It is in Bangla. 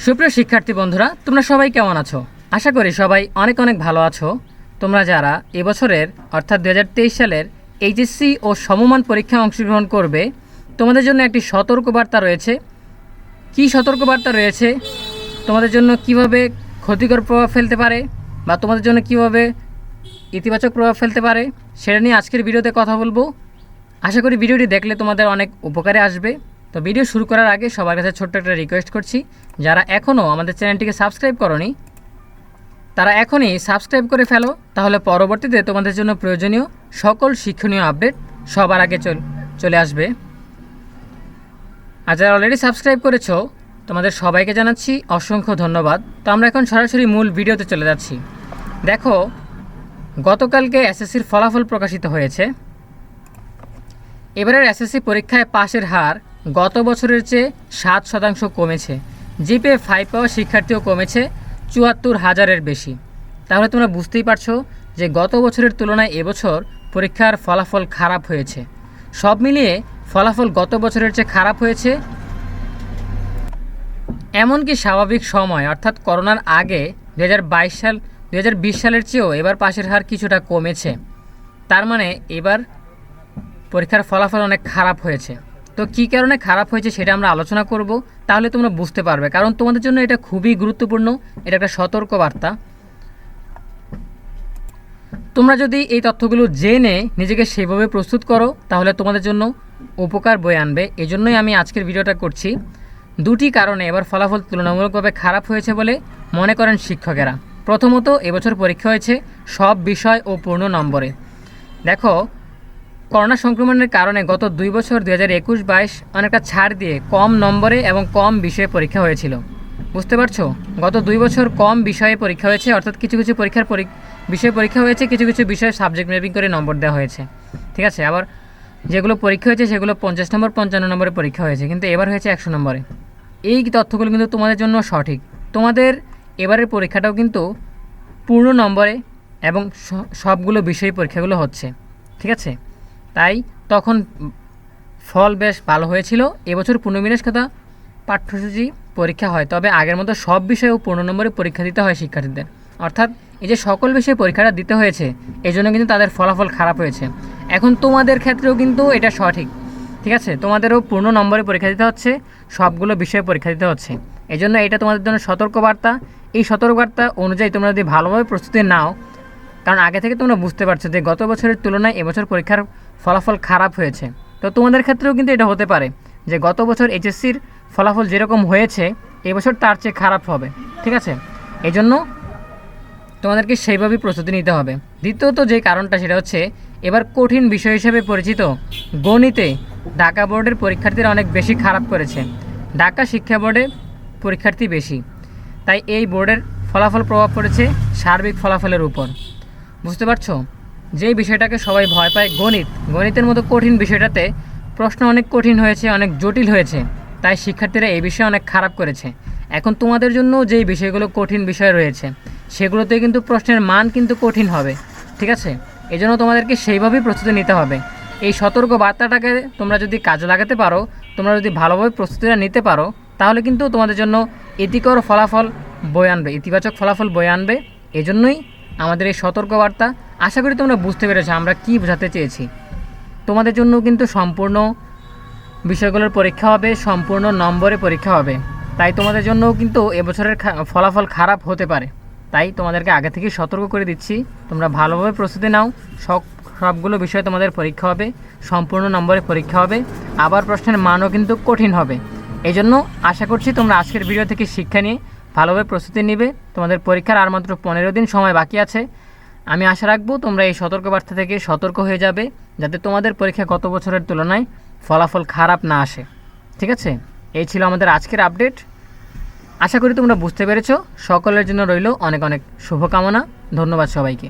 সুপ্রিয় শিক্ষার্থী বন্ধুরা, তোমরা সবাই কেমন আছো? আশা করি সবাই অনেক অনেক ভালো আছো। তোমরা যারা এবছরের অর্থাৎ 2023 সালের এইচএসসি ও সমমান পরীক্ষায় অংশগ্রহণ করবে, তোমাদের জন্য একটি সতর্কবার্তা রয়েছে। কি সতর্কবার্তা রয়েছে? তোমাদের জন্য কিভাবে ক্ষতিকর প্রভাব ফেলতে পারে বা তোমাদের জন্য কিভাবে ইতিবাচক প্রভাব ফেলতে পারে সেটা নিয়ে আজকের ভিডিওতে কথা বলবো। আশা করি ভিডিওটি দেখলে তোমাদের অনেক উপকারে আসবে। তো ভিডিও শুরু করার আগে সবার কাছে ছোট্ট একটা রিকোয়েস্ট করছি, যারা এখনও আমাদের চ্যানেলটিকে সাবস্ক্রাইব করোনি তারা এখনই সাবস্ক্রাইব করে ফেলো, তাহলে পরবর্তীতে তোমাদের জন্য প্রয়োজনীয় সকল শিক্ষণীয় আপডেট সবার আগে চলে আসবে। আর যারা অলরেডি সাবস্ক্রাইব করেছো তোমাদের সবাইকে জানাচ্ছি অসংখ্য ধন্যবাদ। তো আমরা এখন সরাসরি মূল ভিডিওতে চলে যাচ্ছি। দেখো, গতকালকে এসএসসির ফলাফল প্রকাশিত হয়েছে। এবারের এসএসসি পরীক্ষায় পাশের হার গত বছরের চেয়ে 7% কমেছে। জিপিএ 5 পাওয়া শিক্ষার্থীও কমেছে 74,000-এর বেশি। তাহলে তোমরা বুঝতেই পারছো যে গত বছরের তুলনায় এবছর পরীক্ষার ফলাফল খারাপ হয়েছে। সব মিলিয়ে ফলাফল গত বছরের চেয়ে খারাপ হয়েছে। এমনকি স্বাভাবিক সময় অর্থাৎ করোনার আগে 2020 সালের চেয়েও এবার পাশের হার কিছুটা কমেছে। তার মানে এবার পরীক্ষার ফলাফল অনেক খারাপ হয়েছে। তো কী কারণে খারাপ হয়েছে সেটা আমরা আলোচনা করব, তাহলে তোমরা বুঝতে পারবে। কারণ তোমাদের জন্য এটা খুবই গুরুত্বপূর্ণ, এটা একটা সতর্কবার্তা। তোমরা যদি এই তথ্যগুলো জেনে নিজেকে সেভাবে প্রস্তুত করো তাহলে তোমাদের জন্য উপকার বয়ে আনবে। এজন্যই আমি আজকের ভিডিওটা করছি। দুটি কারণে এবার ফলাফল তুলনামূলকভাবে খারাপ হয়েছে বলে মনে করেন শিক্ষকেরা। প্রথমত, এবছর পরীক্ষা হয়েছে সব বিষয় ও পূর্ণ নম্বরে। দেখো, করোনা সংক্রমণের কারণে গত 2 বছর 2021-22 অনেকটা ছাড় দিয়ে কম নম্বরে এবং কম বিষয়ে পরীক্ষা হয়েছিল। বুঝতে পারছো? গত 2 বছর কম বিষয়ে পরীক্ষা হয়েছে, অর্থাৎ কিছু কিছু পরীক্ষার বিষয়ে পরীক্ষা হয়েছে, কিছু কিছু বিষয়ে সাবজেক্ট ম্যাপিং করে নম্বর দেওয়া হয়েছে। ঠিক আছে? আবার যেগুলো পরীক্ষা হয়েছে সেগুলো 50 নম্বর 55 নম্বরে পরীক্ষা হয়েছে, কিন্তু এবার হয়েছে 100 নম্বরে। এই তথ্যগুলো কিন্তু তোমাদের জন্য সঠিক। তোমাদের এবারের পরীক্ষাটাও কিন্তু পূর্ণ নম্বরে এবং সবগুলো বিষয় পরীক্ষাগুলো হচ্ছে। ঠিক আছে? তাই তখন ফল বেশ ভালো হয়েছিল। এবছর পূর্ণবিন্যাসকতা পাঠ্যসূচি পরীক্ষা হয়, তবে আগের মতো সব বিষয়েও পূর্ণ নম্বরে পরীক্ষা দিতে হয় শিক্ষার্থীদের। অর্থাৎ এই যে সকল বিষয়ে পরীক্ষাটা দিতে হয়েছে, এই জন্য কিন্তু তাদের ফলাফল খারাপ হয়েছে। এখন তোমাদের ক্ষেত্রেও কিন্তু এটা সঠিক। ঠিক আছে? তোমাদেরও পূর্ণ নম্বরে পরীক্ষা দিতে হচ্ছে, সবগুলো বিষয়ে পরীক্ষা দিতে হচ্ছে। এই জন্য এটা তোমাদের জন্য সতর্কবার্তা। এই সতর্কবার্তা অনুযায়ী তোমরা যদি ভালোভাবে প্রস্তুতি নাও, কারণ আগে থেকে তোমরা বুঝতে পারছো যে গত বছরের তুলনায় এবছর পরীক্ষার ফলাফল খারাপ হয়েছে। তো তোমাদের ক্ষেত্রেও কিন্তু এটা হতে পারে যে গত বছর এইচএসসির ফলাফল যেরকম হয়েছে এবছর তার চেয়ে খারাপ হবে। ঠিক আছে? এই জন্য তোমাদেরকে সেইভাবেই প্রস্তুতি নিতে হবে। দ্বিতীয়ত যে কারণটা সেটা হচ্ছে, এবার কঠিন বিষয় হিসেবে পরিচিত গণিতে ঢাকা বোর্ডের পরীক্ষার্থীরা অনেক বেশি খারাপ করেছে। ঢাকা শিক্ষা বোর্ডে পরীক্ষার্থী বেশি, তাই এই বোর্ডের ফলাফল প্রভাব পড়েছে সার্বিক ফলাফলের উপর। বুঝতে পারছো? যেই বিষয়টাকে সবাই ভয় পায়, গণিতের মতো কঠিন বিষয়টাতে প্রশ্ন অনেক কঠিন হয়েছে, অনেক জটিল হয়েছে, তাই শিক্ষার্থীরা এই বিষয়ে অনেক খারাপ করেছে। এখন তোমাদের জন্য যেই বিষয়গুলো কঠিন বিষয় রয়েছে সেগুলোতে কিন্তু প্রশ্নের মান কিন্তু কঠিন হবে। ঠিক আছে? এই জন্য তোমাদেরকে সেইভাবেই প্রস্তুতি নিতে হবে। এই সতর্ক বার্তাটাকে তোমরা যদি কাজে লাগাতে পারো, তোমরা যদি ভালোভাবে প্রস্তুতিটা নিতে পারো, তাহলে কিন্তু তোমাদের জন্য ইতিকর ফলাফল বয়ে আনবে, ইতিবাচক ফলাফল বয়ে আনবে। এই জন্যই আমাদের এই সতর্কবার্তা। আশা করি তোমরা বুঝতে পেরেছো আমরা কি বোঝাতে চেয়েছি। তোমাদের জন্য কিন্তু সম্পূর্ণ বিষয়গুলোর পরীক্ষা হবে, সম্পূর্ণ নম্বরে পরীক্ষা হবে। তাই তোমাদের জন্যও কিন্তু এবছরের ফলাফল খারাপ হতে পারে। তাই তোমাদেরকে আগে থেকে সতর্ক করে দিচ্ছি, তোমরা ভালোভাবে প্রস্তুতি নাও। সবগুলো বিষয়ে তোমাদের পরীক্ষা হবে, সম্পূর্ণ নম্বরে পরীক্ষা হবে, আবার প্রশ্নের মানও কিন্তু কঠিন হবে। এই জন্য আশা করছি তোমরা আজকের ভিডিও থেকে শিক্ষা নিয়ে ভালোভাবে প্রস্তুতি নেবে। তোমাদের পরীক্ষার আর মাত্র 15 দিন সময় বাকি আছে। আমি আশা রাখবো তোমরা এই সতর্কবার্তা থেকে সতর্ক হয়ে যাবে, যাতে তোমাদের পরীক্ষা গত বছরের তুলনায় ফলাফল খারাপ না আসে। ঠিক আছে? এই ছিল আমাদের আজকের আপডেট। আশা করি তোমরা বুঝতে পেরেছো। সকলের জন্য রইল অনেক অনেক শুভকামনা। ধন্যবাদ সবাইকে।